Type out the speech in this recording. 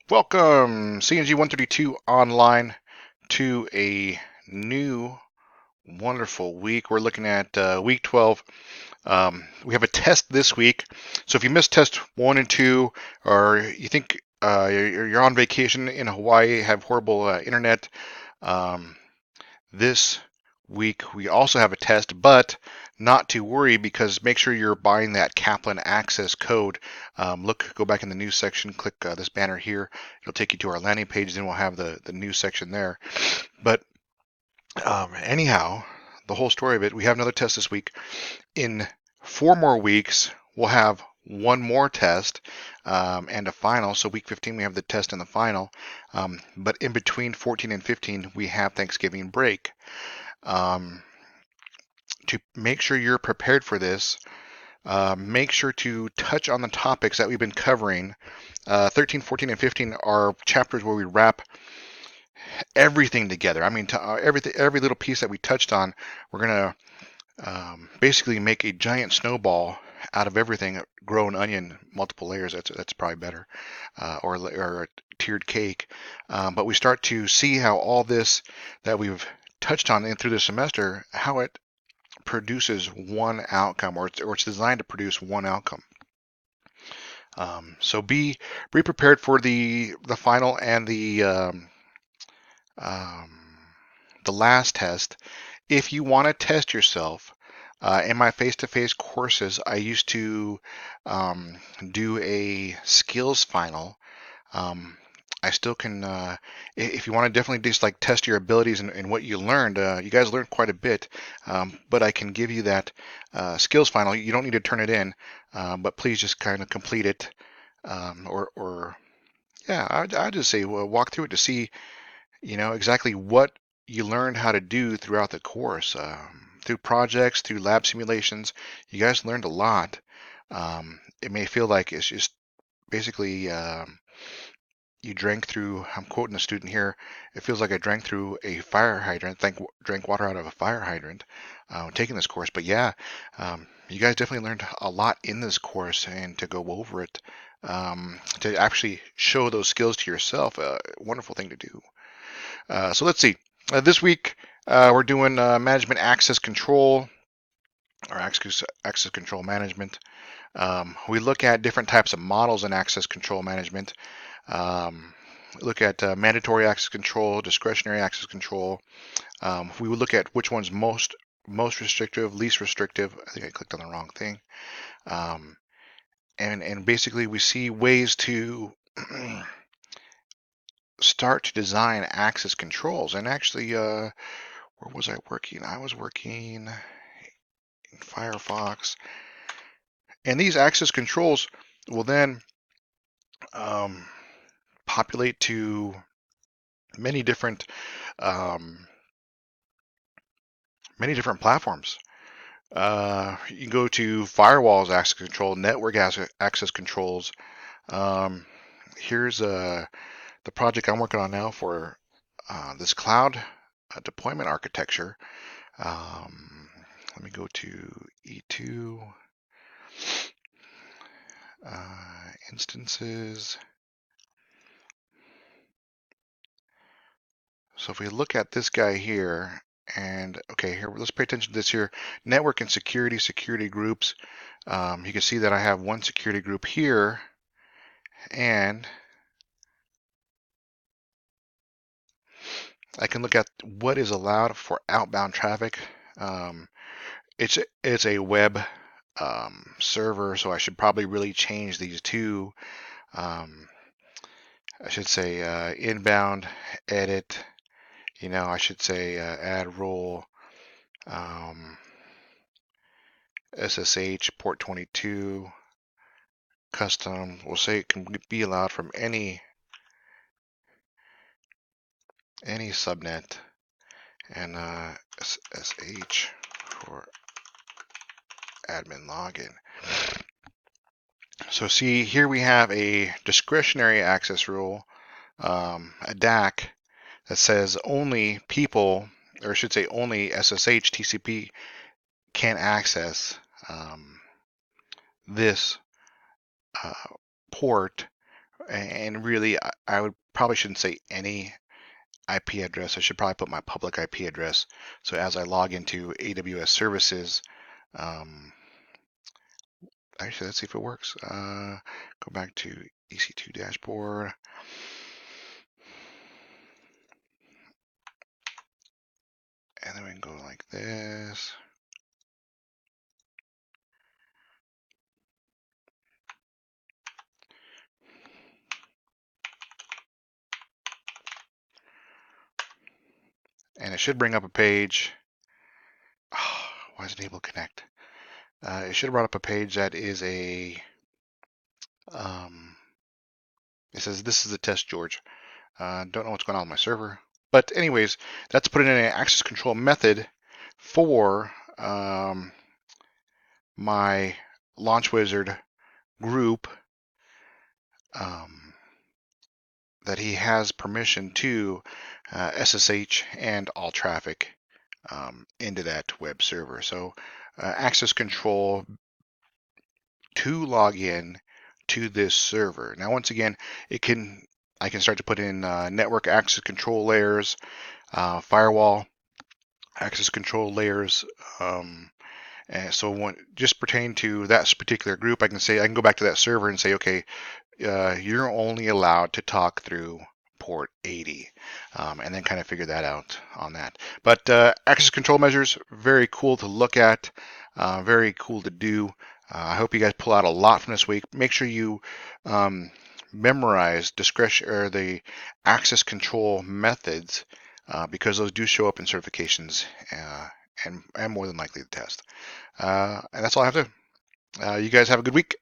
Welcome, CNG 132 online, to a new wonderful week. We're looking at week 12. We have a test this week. So if you missed test 1 and 2, or you think you're on vacation in Hawaii, have horrible internet, um, this week we also have a test, but not to worry, because make sure you're buying that Kaplan Access code. Go back in the news section, click this banner here. It'll take you to our landing page. Then we'll have the news section there. But anyhow, the whole story of it, we have another test this week. In 4 more weeks, we'll have one more test and a final. So week 15, we have the test and the final. But in between 14 and 15, we have Thanksgiving break. Um, to make sure you're prepared for this, make sure to touch on the topics that we've been covering. 13, 14, and 15 are chapters where we wrap everything together. I mean, every little piece that we touched on, we're going to basically make a giant snowball out of everything, grow an onion, multiple layers. That's probably better, or a tiered cake. But we start to see how all this that we've touched on in through the semester, how it produces one outcome, or it's designed to produce one outcome. So be prepared for the final and um, the last test. If you want to test yourself, in my face-to-face courses, I used to do a skills final. Um, I still can, if you want to definitely just like test your abilities and what you learned. You guys learned quite a bit, but I can give you that skills final. You don't need to turn it in, but please just kind of complete it, or yeah, I'd just say, well, walk through it to see, exactly what you learned how to do throughout the course, through projects, through lab simulations. You guys learned a lot. It may feel like it's just basically. You drank through, I'm quoting a student here, it feels like I drank through a fire hydrant, drank water out of a fire hydrant taking this course. But yeah, you guys definitely learned a lot in this course, and to go over it, to actually show those skills to yourself, a wonderful thing to do. So let's see. This week, we're doing management access control, or access control management. We look at different types of models in access control management. Um, look at mandatory access control, discretionary access control. We would look at which one's most restrictive, least restrictive. I think I clicked on the wrong thing. Um, and basically we see ways to start to design access controls. And actually, where was I working? I was working in Firefox. And these access controls will then um, populate to many different um, many different platforms. You can go to firewalls access control, network access controls. Um, here's the project I'm working on now for this cloud deployment architecture. Um, Let me go to E2 instances. So if we look at this guy here, and okay, here, let's pay attention to this here. Network and security groups. You can see that I have one security group here, and I can look at what is allowed for outbound traffic. Um, it's a web server, so I should probably really change these two. Um, I should say inbound edit. I should say add role. Um, SSH port 22 custom. We'll say it can be allowed from any subnet, and SSH for admin login. So see, here we have a discretionary access rule, a DAC, that says only people, or I should say only SSH TCP can access this uh, port, And really, I would probably shouldn't say any IP address. I should probably put my public IP address. So as I log into AWS services, actually, let's see if it works. Go back to EC2 dashboard. And then we can go like this. And it should bring up a page. Oh, why is it able to connect? It should have brought up a page that is a, it says, this is the test, George. Don't know what's going on with my server. But anyways, that's putting in an access control method for my Launch Wizard group that he has permission to SSH and all traffic into that web server. So access control to log in to this server. Now, once again, I can start to put in network access control layers, firewall access control layers. And so when just pertain to that particular group, I can go back to that server and say, okay, you're only allowed to talk through port 80, and then kind of figure that out on that. But access control measures, very cool to look at, very cool to do. I hope you guys pull out a lot from this week. Make sure you memorize discretion or the access control methods because those do show up in certifications and more than likely the test. And that's all I have to. You guys have a good week.